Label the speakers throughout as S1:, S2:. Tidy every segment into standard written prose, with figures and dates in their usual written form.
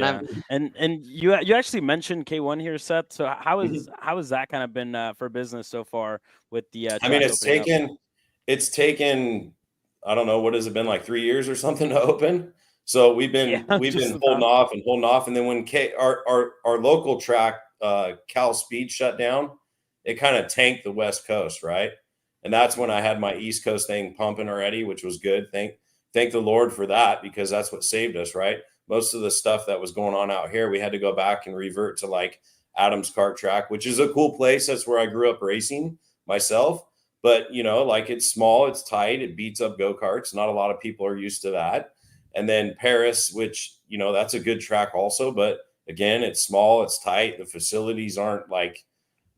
S1: And
S2: Yeah, and you actually mentioned K1 here, Seth. So how has that kind of been for business so far with the
S3: I mean,
S2: track opening up?
S3: it's taken, I don't know, what has it been, like 3 years or something to open? So we've
S2: Yeah,
S3: been
S2: just
S3: holding
S2: about.
S3: off, and then when our local track, Cal Speed, shut down, it kind of tanked the West Coast, right? And that's when I had my East Coast thing pumping already, which was good. Thank the Lord for that, because that's what saved us, right? Most of the stuff that was going on out here, we had to go back and revert to like Adams Kart Track, which is a cool place. That's where I grew up racing myself. But, like, it's small, it's tight, it beats up go-karts. Not a lot of people are used to that. And then Paris, which, that's a good track also. But again, it's small, it's tight. The facilities aren't like,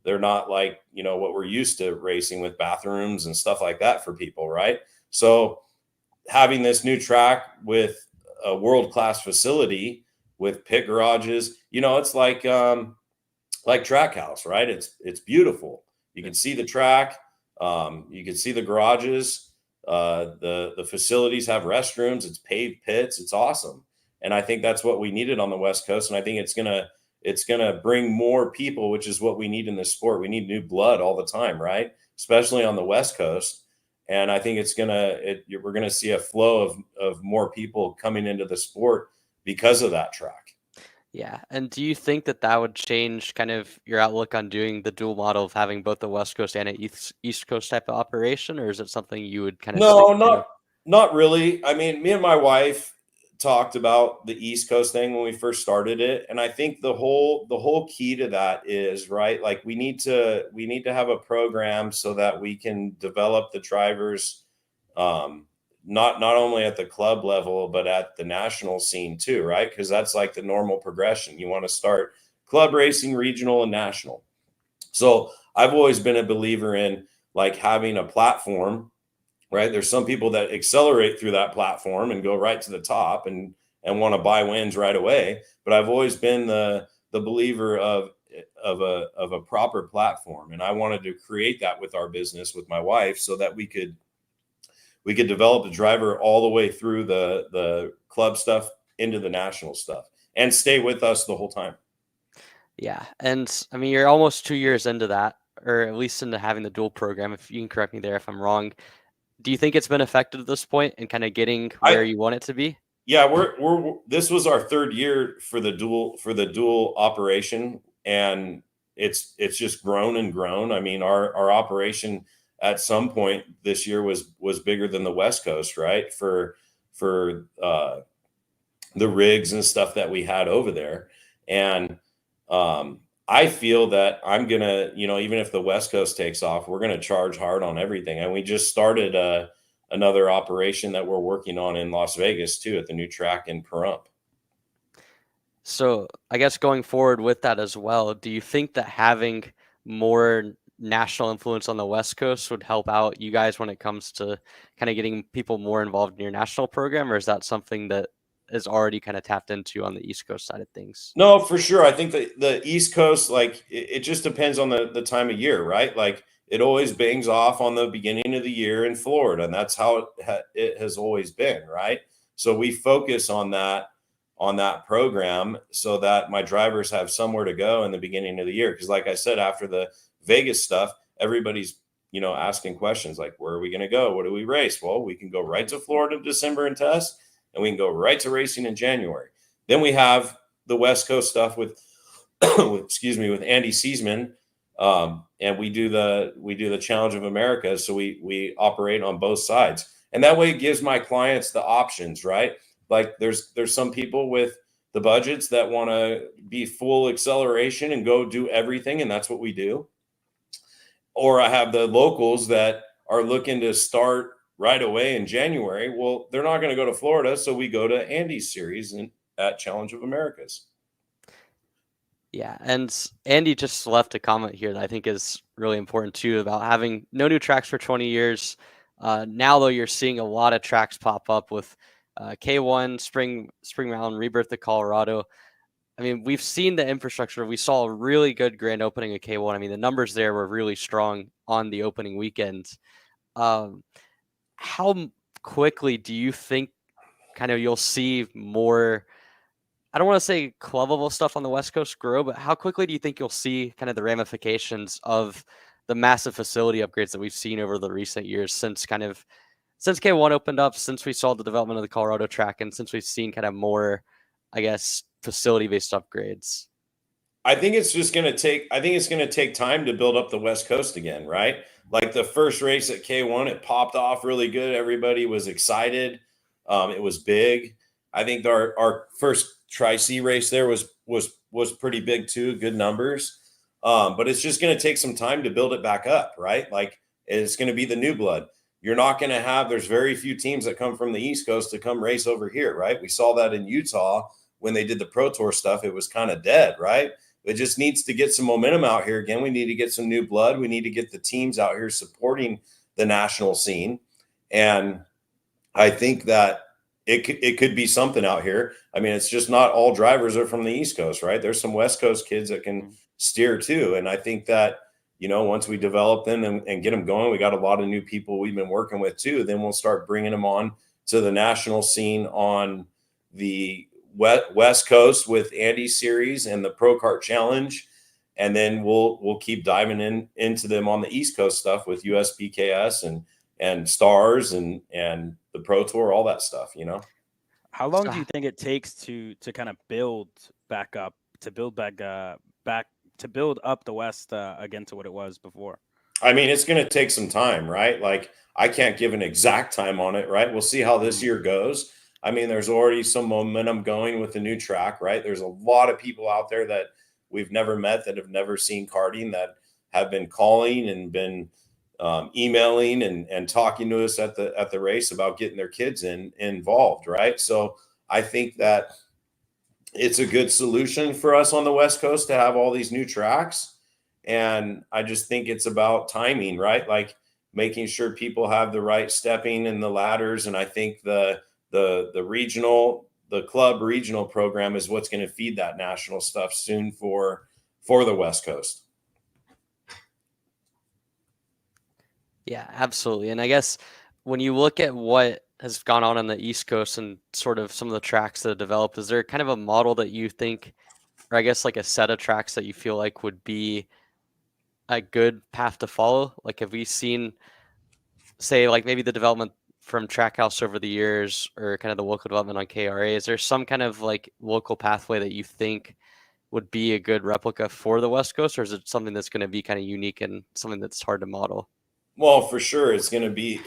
S3: they're not like, what we're used to racing with, bathrooms and stuff like that for people, right? So having this new track with a world-class facility with pit garages, it's like Trackhouse, right? It's beautiful. You can see the track. You can see the garages. The facilities have restrooms. It's paved pits. It's awesome. And I think that's what we needed on the West Coast. And I think it's gonna bring more people, which is what we need in this sport. We need new blood all the time, right? Especially on the West Coast. And I think we're gonna see a flow of more people coming into the sport because of that track.
S1: yeah. And do you think that would change kind of your outlook on doing the dual model of having both the West Coast and an East Coast type of operation, or is it something you would kind of stick
S3: No,
S1: to?
S3: not really. I mean, me and my wife talked about the East Coast thing when we first started it, and I think the whole key to that is, right, like we need to have a program so that we can develop the drivers, not only at the club level but at the national scene too, right? Because that's like the normal progression. You want to start club racing, regional, and national. So I've always been a believer in like having a platform, right? There's some people that accelerate through that platform and go right to the top and want to buy wins right away. But I've always been the believer of a proper platform, and I wanted to create that with our business with my wife so that we could develop the driver all the way through the club stuff into the national stuff and stay with us the whole time.
S1: Yeah. And I mean, you're almost 2 years into that, or at least into having the dual program. If you can correct me there if I'm wrong. Do you think it's been effective at this point and kind of getting where you want it to be?
S3: Yeah, this was our third year for the dual operation, and it's just grown and grown. I mean, our operation at some point this year was bigger than the West Coast, right? For the rigs and stuff that we had over there. And I feel that I'm gonna, even if the West Coast takes off, we're gonna charge hard on everything. And we just started another operation that we're working on in Las Vegas too, at the new track in Pahrump.
S1: So I guess going forward with that as well, do you think that having more national influence on the West Coast would help out you guys when it comes to kind of getting people more involved in your national program, or is that something that is already kind of tapped into on the East Coast side of things?
S3: No, for sure. I think that the East Coast, like it just depends on the time of year, right? Like it always bangs off on the beginning of the year in Florida, and that's how it has always been, right? So we focus on that program so that my drivers have somewhere to go in the beginning of the year. Because like I said, after the Vegas stuff, everybody's asking questions like, where are we going to go? What do we race? Well, we can go right to Florida in December and test, and we can go right to racing in January. Then we have the West Coast stuff with with Andy Seisman, and we do the Challenge of America. So we operate on both sides, and that way it gives my clients the options, right? Like there's some people with the budgets that want to be full acceleration and go do everything, and that's what we do. Or I have the locals that are looking to start right away in January. Well, they're not going to go to Florida, so we go to Andy's series and at Challenge of Americas.
S1: Yeah, and Andy just left a comment here that I think is really important too about having no new tracks for 20 years. Now, though, you're seeing a lot of tracks pop up with K1, Spring Mountain, Rebirth of Colorado. I mean, we've seen the infrastructure. We saw a really good grand opening of K1. I mean, the numbers there were really strong on the opening weekend. How quickly do you think kind of you'll see more I don't want to say clubbable stuff on the West Coast grow, but how quickly do you think you'll see kind of the ramifications of the massive facility upgrades that we've seen over the recent years since K1 opened up, since we saw the development of the Colorado track, and since we've seen kind of more, I guess, facility-based upgrades?
S3: I think it's going to take time to build up the West Coast again, right? Like the first race at K1, it popped off really good. Everybody was excited. It was big. I think our first Tri-C race there was pretty big too, good numbers. But it's just going to take some time to build it back up, right? Like it's going to be the new blood. You're not going to have, there's very few teams that come from the East Coast to come race over here, right? We saw that in Utah when they did the Pro Tour stuff. It was kind of dead, right? It just needs to get some momentum out here again. We need to get some new blood. We need to get the teams out here supporting the national scene. And I think that it could be something out here. I mean, it's just not all drivers are from the East Coast, right? There's some West Coast kids that can steer too. And I think that, once we develop them and get them going, we got a lot of new people we've been working with too. Then we'll start bringing them on to the national scene on the West Coast with Andy's series and the Pro Kart Challenge, and then we'll keep diving into them on the East Coast stuff with USPKS and Stars and the Pro Tour, all that stuff.
S2: How long do you think it takes to kind of build back up, to build up the West again to what it was before?
S3: I mean, it's going to take some time, right? Like I can't give an exact time on it, right? We'll see how this year goes. I mean, there's already some momentum going with the new track, right? There's a lot of people out there that we've never met, that have never seen karting, that have been calling and been emailing and talking to us at the race about getting their kids involved, right? So I think that it's a good solution for us on the West Coast to have all these new tracks. And I just think it's about timing, right? Like making sure people have the right stepping and the ladders. And I think the club regional program is what's going to feed that national stuff soon for the West Coast.
S1: Yeah, absolutely. And I guess when you look at what has gone on the East Coast and sort of some of the tracks that have developed, is there kind of a model that you think, or I guess like a set of tracks that you feel like would be a good path to follow? Like have we seen, say, like maybe the development from Trackhouse over the years, or kind of the local development on KRA? Is there some kind of like local pathway that you think would be a good replica for the West Coast, or is it something that's going to be kind of unique and something that's hard to model?
S3: Well, for sure it's going to be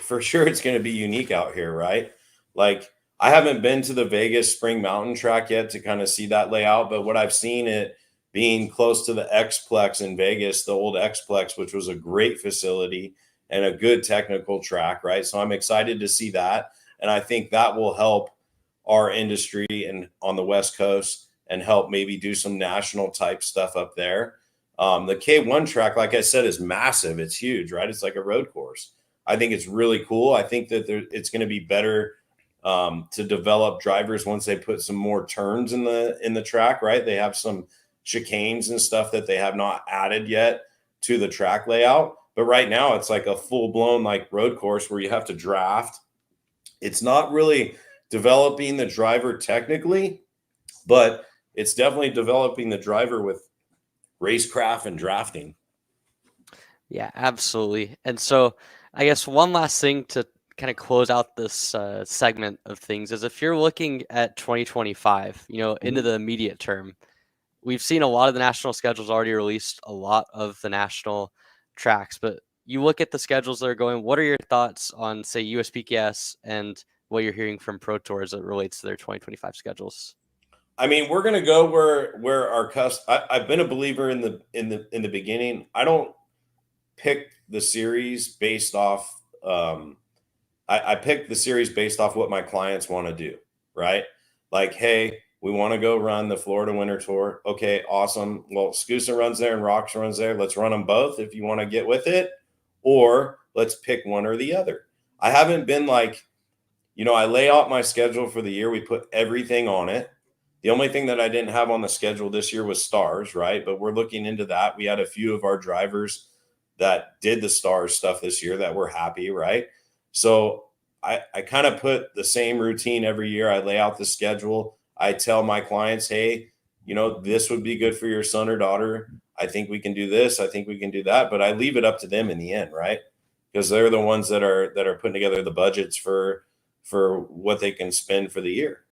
S3: unique out here, right? Like I haven't been to the Vegas Spring Mountain track yet to kind of see that layout, but what I've seen, it being close to the Xplex in Vegas, the old Xplex, which was a great facility and a good technical track, right? So I'm excited to see that. And I think that will help our industry and on the West Coast and help maybe do some national type stuff up there. The K1 track, like I said, is massive. It's huge, right? It's like a road course. I think it's really cool. I think that it's going to be better to develop drivers once they put some more turns in the track, right? They have some chicanes and stuff that they have not added yet to the track layout. But right now it's like a full-blown like road course where you have to draft. It's not really developing the driver technically, but it's definitely developing the driver with racecraft and drafting.
S1: Yeah, absolutely. And so I guess one last thing to kind of close out this segment of things is, if you're looking at 2025, into the immediate term, we've seen a lot of the national schedules already released, a lot of the national tracks, but you look at the schedules that are going, what are your thoughts on, say, USPKS and what you're hearing from Pro Tour as it relates to their 2025 schedules?
S3: I mean, we're going to go where our I've been a believer in the beginning. I don't pick the series based off. I pick the series based off what my clients want to do, right? Like, hey, we want to go run the Florida Winter Tour. Okay, awesome. Well, Skusa runs there and Rocks runs there. Let's run them both if you want to get with it, or let's pick one or the other. I haven't been like, I lay out my schedule for the year. We put everything on it. The only thing that I didn't have on the schedule this year was Stars, right? But we're looking into that. We had a few of our drivers that did the Stars stuff this year that were happy, right? So I kind of put the same routine every year. I lay out the schedule. I tell my clients, hey, this would be good for your son or daughter. I think we can do this. I think we can do that. But I leave it up to them in the end, right? Because they're the ones that are putting together the budgets for what they can spend for the year.